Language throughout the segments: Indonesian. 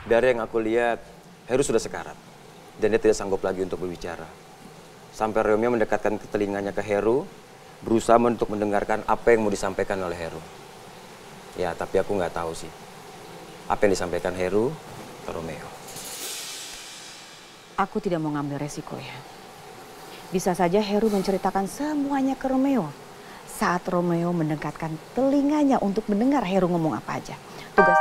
Dari yang aku lihat, Heru sudah sekarat. Dan dia tidak sanggup lagi untuk berbicara. Sampai Romeo mendekatkan ke telinganya ke Heru, berusaha untuk mendengarkan apa yang mau disampaikan oleh Heru. Ya, tapi aku nggak tahu sih. Apa yang disampaikan Heru ke Romeo. Aku tidak mau ngambil resiko ya. Bisa saja Heru menceritakan semuanya ke Romeo. Saat Romeo mendekatkan telinganya untuk mendengar Heru ngomong apa aja. Tugas...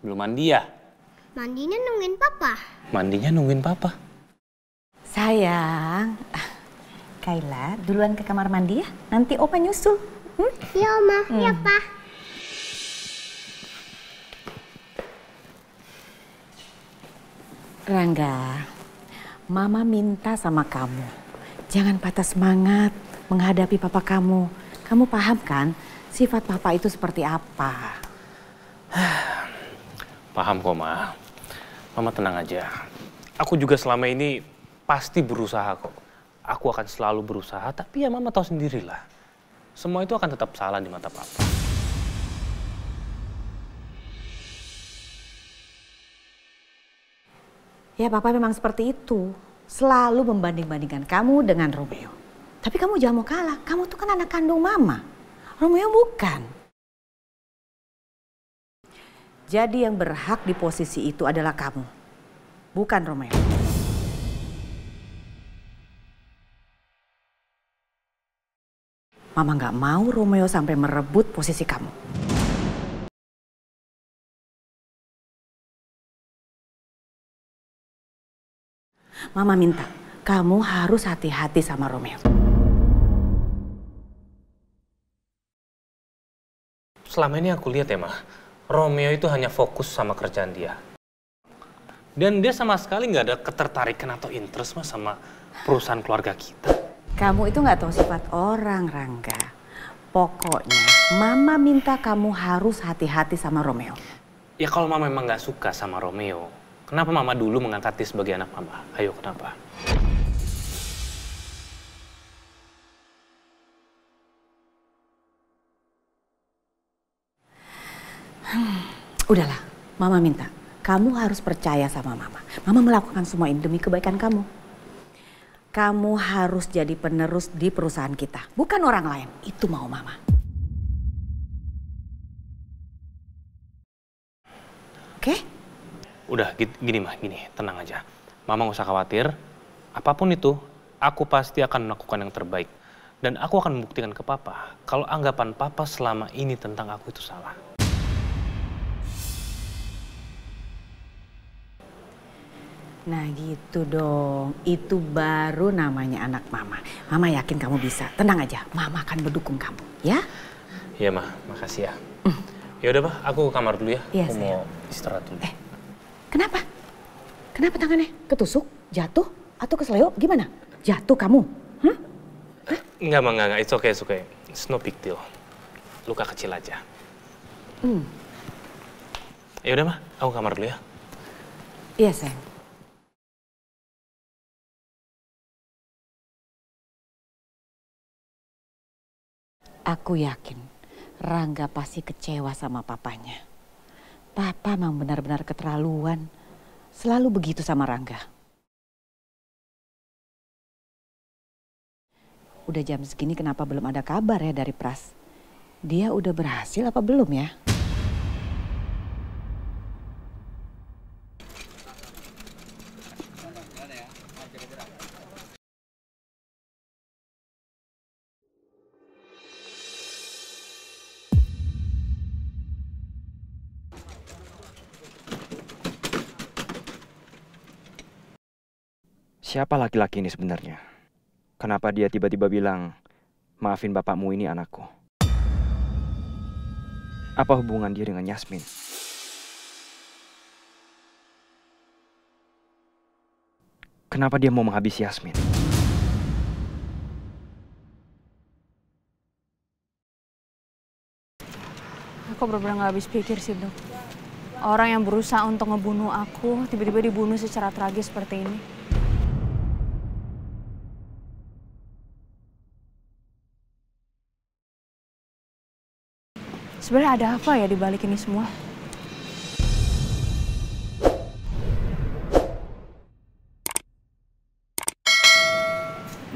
Belum mandi ya? Mandinya nungguin papa. Mandinya nungguin papa. Sayang, Kayla duluan ke kamar mandi ya. Nanti Opa nyusul. Iya Oma, iya Pa. Rangga, Mama minta sama kamu. Jangan patah semangat menghadapi papa kamu. Kamu paham kan sifat papa itu seperti apa? Paham kok, Ma. Mama tenang aja. Aku juga selama ini pasti berusaha kok. Aku akan selalu berusaha, tapi ya Mama tahu sendirilah. Semua itu akan tetap salah di mata Papa. Ya papa memang seperti itu. Selalu membanding-bandingkan kamu dengan Romeo. Tapi kamu jangan mau kalah. Kamu tuh kan anak kandung Mama. Romeo bukan. Jadi yang berhak di posisi itu adalah kamu. Bukan Romeo. Mama nggak mau Romeo sampai merebut posisi kamu. Mama minta kamu harus hati-hati sama Romeo. Selama ini aku lihat ya, Ma. Romeo itu hanya fokus sama kerjaan dia. Dan dia sama sekali nggak ada ketertarikan atau interest mas sama perusahaan keluarga kita. Kamu itu nggak tahu sifat orang, Rangga. Pokoknya Mama minta kamu harus hati-hati sama Romeo. Ya kalau Mama memang nggak suka sama Romeo, kenapa Mama dulu mengangkat dia sebagai anak Mama? Ayo kenapa? Udahlah, Mama minta. Kamu harus percaya sama Mama. Mama melakukan semua ini demi kebaikan kamu. Kamu harus jadi penerus di perusahaan kita. Bukan orang lain. Itu mau Mama. Oke? Udah gini Mah, gini. Tenang aja. Mama nggak usah khawatir. Apapun itu, aku pasti akan melakukan yang terbaik. Dan aku akan membuktikan ke Papa kalau anggapan Papa selama ini tentang aku itu salah. Nah gitu dong, itu baru namanya anak Mama. Mama yakin kamu bisa, tenang aja, Mama akan mendukung kamu, ya? Iya Mah, makasih ya. Ya udah Pak, aku ke kamar dulu ya. Iya, aku sayang. mau istirahat dulu. Kenapa? Kenapa tangannya? Ketusuk? Jatuh? Atau kesleo? Gimana? Jatuh kamu? Hah? Enggak, enggak. It's okay. It's no big deal. Luka kecil aja. Ya udah Mah, aku ke kamar dulu ya. Iya, sayang. Aku yakin Rangga pasti kecewa sama papanya. Papa memang benar-benar keterlaluan. Selalu begitu sama Rangga. Udah jam segini kenapa belum ada kabar ya dari Pras? Dia udah berhasil apa belum ya? Siapa laki-laki ini sebenarnya? Kenapa dia tiba-tiba bilang, maafin bapakmu ini anakku? Apa hubungan dia dengan Yasmin? Kenapa dia mau menghabisi Yasmin? Aku benar-benar gak habis pikir sih, Dok. Orang yang berusaha untuk ngebunuh aku, tiba-tiba dibunuh secara tragis seperti ini. Sebenarnya ada apa ya di balik ini semua?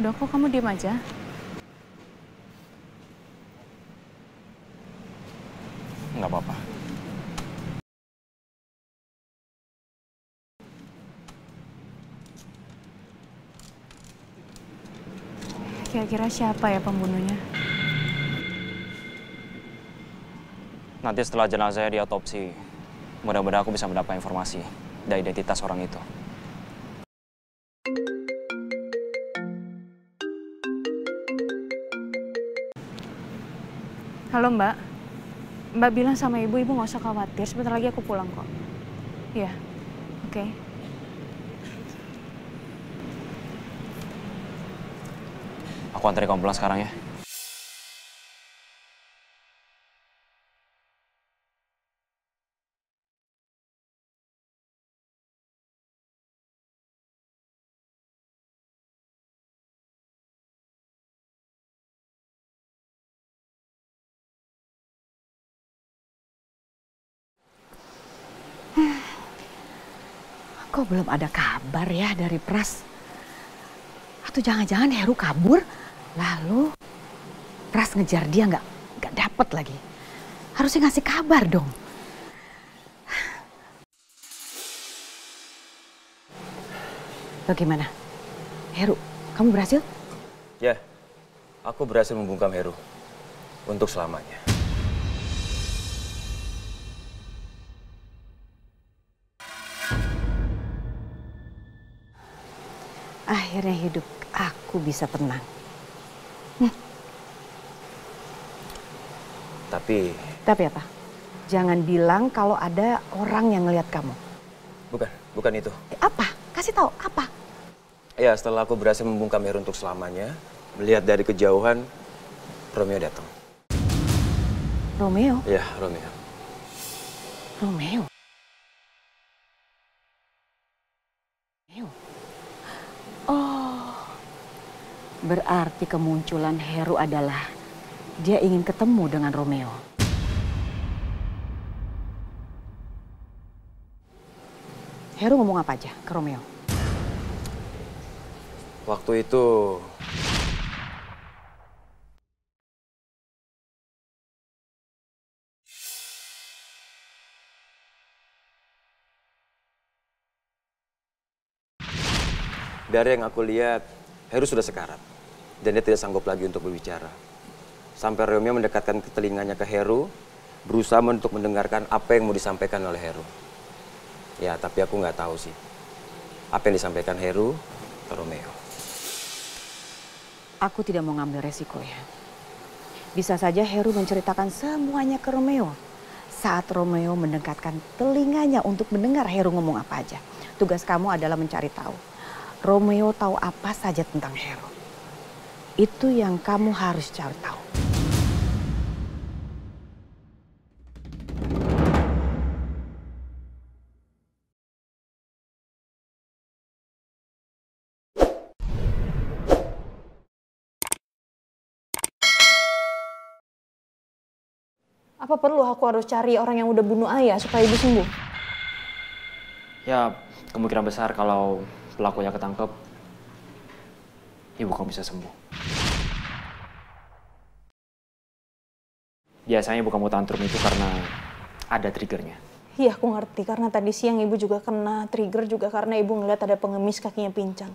Dok, kok kamu diam aja? Nggak apa-apa. Kira-kira siapa ya pembunuhnya? Nanti setelah jenazahnya diotopsi, mudah-mudahan aku bisa mendapat informasi dari identitas orang itu. Halo Mbak. Mbak bilang sama ibu nggak usah khawatir, sebentar lagi aku pulang kok. Iya, oke. Aku anterin kamu pulang sekarang ya. Kok belum ada kabar ya dari Pras? Atau jangan-jangan Heru kabur, lalu Pras ngejar dia nggak dapet lagi. Harusnya ngasih kabar dong. Bagaimana? Heru, kamu berhasil? Ya, aku berhasil membungkam Heru untuk selamanya. Akhirnya hidup aku bisa tenang. Tapi apa? Jangan bilang kalau ada orang yang ngelihat kamu. bukan itu. Apa? Kasih tahu apa? Ya, setelah aku berhasil membungkam Heru untuk selamanya, melihat dari kejauhan, Romeo datang. Romeo? Ya, Romeo. Romeo? Oh, berarti kemunculan Heru adalah dia ingin ketemu dengan Romeo. Heru ngomong apa aja ke Romeo? Waktu itu dari yang aku lihat, Heru sudah sekarat dan dia tidak sanggup lagi untuk berbicara. Sampai Romeo mendekatkan ke telinganya ke Heru, berusaha untuk mendengarkan apa yang mau disampaikan oleh Heru. Ya, tapi aku nggak tahu sih apa yang disampaikan Heru ke Romeo. Aku tidak mau ngambil resiko ya. Bisa saja Heru menceritakan semuanya ke Romeo. Saat Romeo mendekatkan telinganya untuk mendengar Heru ngomong apa aja. Tugas kamu adalah mencari tahu. Romeo tahu apa saja tentang Heru. Itu yang kamu harus cari tahu. Apa perlu aku harus cari orang yang udah bunuh ayah supaya ibu sembuh? Ya, kemungkinan besar kalau pelakunya ketangkep, ibu kamu bisa sembuh. Biasanya ibu kamu tantrum itu karena ada triggernya. Iya, aku ngerti. Karena tadi siang ibu juga kena trigger juga karena ibu ngeliat ada pengemis kakinya pincang.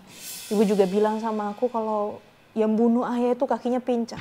Ibu juga bilang sama aku kalau yang bunuh ayah itu kakinya pincang.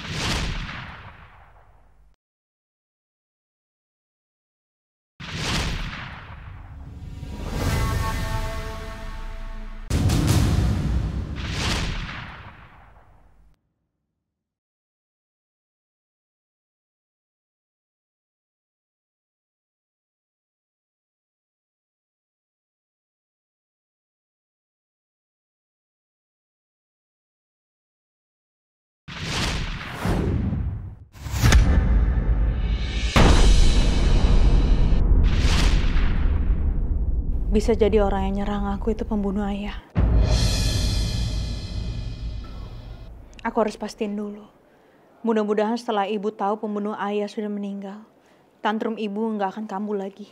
Bisa jadi orang yang nyerang aku itu pembunuh ayah. Aku harus pastiin dulu. Mudah-mudahan setelah ibu tahu pembunuh ayah sudah meninggal, tantrum ibu nggak akan kambuh lagi.